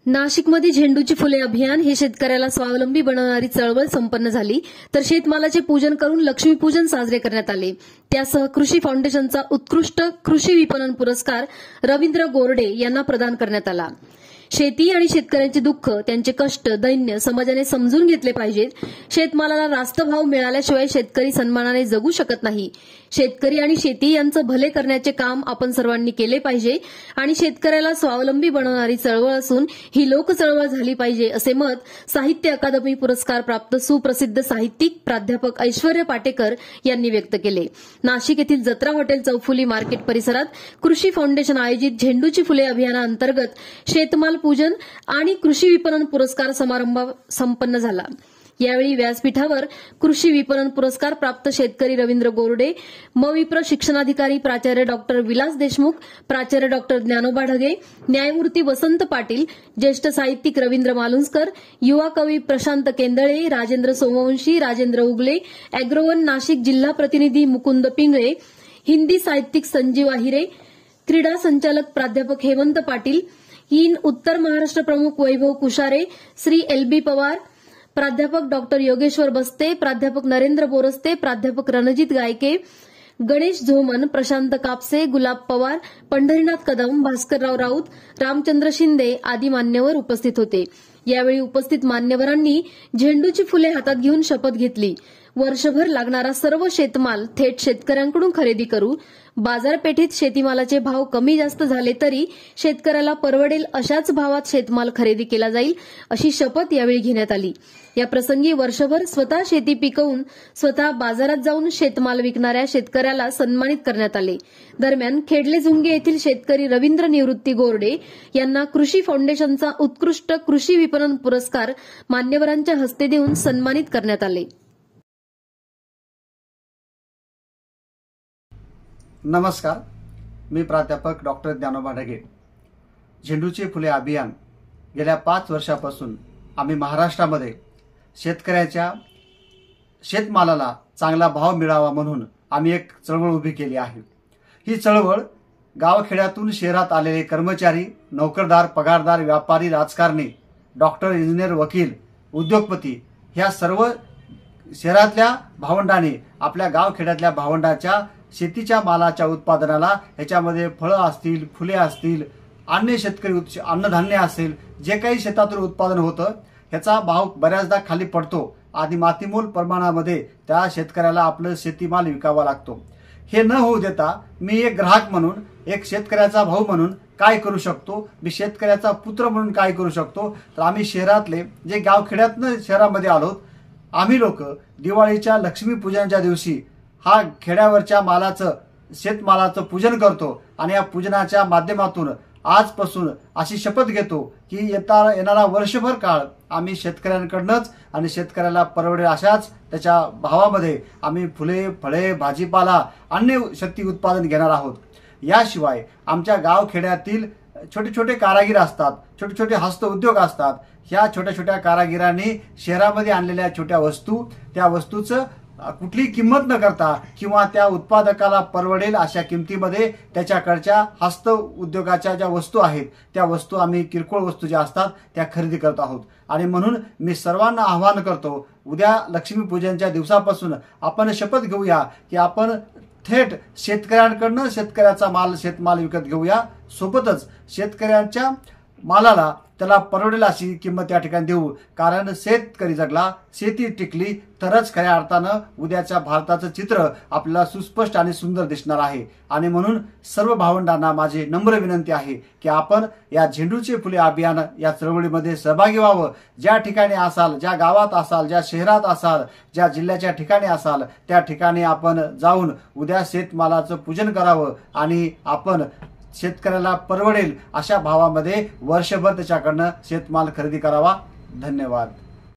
नाशिकमध्ये झेंडूची फुले अभियान हे शेतकऱ्याला स्वावलंबी बनवणारी चळवळ संपन्न झाली, तर शेतमालाचे पूजन करून लक्ष्मीपूजन साजरे करण्यात आले। त्यासह कृषी फाउंडेशनचा उत्कृष्ट कृषी विपणन पुरस्कार रवींद्र गोरडे यांना प्रदान करण्यात आला। शेती आणि शेतकऱ्यांचे दुःख, त्यांचे कष्ट, दैन्य समाजाने समजून घेतले पाहिजेत। शेतमालाला रास्त भाव मिळाल्याशिवाय शेतकरी सन्मानाने जगू शकत नाही। शेतकरी आणि शेती यांचं भले करण्याचे काम आपण सर्वांनी केले पाहिजे आणि शेतकऱ्याला स्वावलंबी बनवणारी चळवळ असून ही लोक चळवळ झाली पाहिजे, असे मत साहित्य अकादमी पुरस्कार प्राप्त सुप्रसिद्ध साहित्यिक प्राध्यापक ऐश्वर्य पाटेकर यांनी व्यक्त केले। नाशिक येथील जत्रा हॉटेल चौफुली मार्केट परिसरात कृषी फाउंडेशन आयोजित झेंडूची फुले अभियानाअंतर्गत शेतमाल पूजन आणि कृषी विपणन पुरस्कार समारंभ संपन्न झाला। यावेळी व्यासपीठावर कृषी विपणन पुरस्कार प्राप्त शेतकरी रवींद्र गोरडे, मविप्र शिक्षणाधिकारी प्राचार्य डॉक्टर विलास देशमुख, प्राचार्य डॉक्टर ज्ञानोबा ढगे, न्यायमूर्ती वसंत पाटील, ज्येष्ठ साहित्यिक रवींद्र मालुंजकर, युवा कवी प्रशांत केंदळे, राजेंद्र सोमवंशी, राजेंद्र उगले, अॅग्रोवन नाशिक जिल्हा प्रतिनिधी मुकुंद पिंगळे, हिंदी साहित्यिक संजीव आहिरे, क्रीडा संचालक प्राध्यापक हेमंत पाटील, इन उत्तर महाराष्ट्र प्रमुख वैभव कुशारे, श्री एल.बी. पवार, प्राध्यापक डॉक्टर योगेश्वर बस्ते, प्राध्यापक नरेंद्र बोरस्ते, प्राध्यापक रणजित गायके, गणेश झोमन, प्रशांत कापसे, गुलाब पवार, पंढरीनाथ कदम, भास्करराव राऊत, रामचंद्र शिंदे आदी मान्यवर उपस्थित होते। यावेळी उपस्थित मान्यवरांनी झेंडूची फुले हातात घेऊन शपथ घेतली। वर्षभर लागणारा सर्व शेतमाल थेट शेतकऱ्यांकडून खरेदी करू। बाजारपेठेत शेतीमालाचे भाव कमी जास्त झाले तरी शेतकऱ्याला परवडेल अशाच भावात शेतमाल खरेदी केला जाईल, अशी शपथ यावेळी घेण्यात आली। या प्रसंगी वर्षभर स्वतः शेती पिकवून स्वतः बाजारात जाऊन शेतमाल विकणाऱ्या शेतकऱ्याला सन्मानित करण्यात आले। दरम्यान खेडले झुंगे येथील शेतकरी रवींद्र निवृत्ती गोरडे यांना कृषी फाउंडेशनचा उत्कृष्ट कृषी विपणन पुरस्कार मान्यवरांच्या हस्ते देऊन सन्मानित करण्यात आले। नमस्कार, मी प्राध्यापक डॉक्टर ज्ञानोबा ढगे। झेंडूची फुले अभियान गेल्या 5 वर्षापासून आम्ही महाराष्ट्रामध्ये शेतकऱ्याच्या शेतमालाला चांगला भाव मिळावा म्हणून आम्ही एक चळवळ उभी केली आहे। ही चळवळ गावखेड्यातून शहरात आलेले कर्मचारी, नोकरदार, पगारदार, व्यापारी, राजकारणी, डॉक्टर, इंजिनियर, वकील, उद्योगपती ह्या सर्व शहरातल्या भावंडांनी आपल्या गावखेड्यातल्या भावंडाच्या शेतीच्या मालाच्या उत्पादनाला, ह्याच्यामध्ये फळं असतील, फुले असतील, अन्य शेतकरी अन्नधान्य असेल, जे काही शेतातून उत्पादन होतं ह्याचा भाव बऱ्याचदा खाली पडतो आणि मातीमोल प्रमाणामध्ये त्या शेतकऱ्याला आपलं शेतीमाल विकावा लागतो। हे न होऊ देता मी एक ग्राहक म्हणून, एक शेतकऱ्याचा भाऊ म्हणून काय करू शकतो, मी शेतकऱ्याचा पुत्र म्हणून काय करू शकतो, तर आम्ही शहरातले जे गावखेड्यातनं शहरामध्ये आलोत, आम्ही लोक दिवाळीच्या लक्ष्मीपूजनाच्या दिवशी हा खेड्यावरच्या मालाचं, शेतमालाचं पूजन करतो आणि या पूजनाच्या माध्यमातून आजपासून अशी शपथ घेतो की येणारा वर्षभर काळ आम्ही शेतकऱ्यांकडनंच आणि शेतकऱ्याला परवडेल अशाच त्याच्या भावामध्ये आम्ही फुले, फळे, भाजीपाला, अन्य शेती उत्पादन घेणार आहोत। याशिवाय आमच्या गावखेड्यातील छोटे छोटे कारागीर असतात, छोटे छोटे हस्तउद्योग असतात। ह्या छोट्या छोट्या कारागिरांनी शहरामध्ये आणलेल्या छोट्या वस्तू, त्या वस्तूचं कुठली किंमत न करता किंवा त्या उत्पादकाला परवडेल अशा किमतीमध्ये त्याच्याकडच्या हस्त उद्योगाच्या ज्या वस्तू आहेत त्या वस्तू आम्ही, किरकोळ वस्तू ज्या असतात त्या खरेदी करत आहोत। आणि म्हणून मी सर्वांना आवाहन करतो, उद्या लक्ष्मीपूजनच्या दिवसापासून आपण शपथ घेऊया की आपण थेट शेतकऱ्यांकडनं शेतकऱ्याचा शेतमाल विकत घेऊया। सोबतच शेतकऱ्यांच्या मालाला त्याला परवडेल अशी किंमत त्या ठिकाणी देऊ, कारण शेतकरी जगला, शेती टिकली तरच खऱ्या अर्थानं उद्याच्या भारताचं चित्र आपल्याला सुस्पष्ट आणि सुंदर दिसणार आहे। आणि म्हणून सर्व भावंडांना माझी नम्र विनंती आहे की आपण या झेंडूचे फुले अभियान या चळवळीमध्ये सहभागी व्हावं। ज्या ठिकाणी असाल, ज्या गावात असाल, ज्या शहरात असाल, ज्या जिल्ह्याच्या ठिकाणी असाल, त्या ठिकाणी आपण जाऊन उद्या शेतमालाचं पूजन करावं आणि आपण शेतकऱ्याला परवडेल अशा भावामध्ये वर्षभर त्याच्याकडनं शेतमाल खरेदी करावा। धन्यवाद।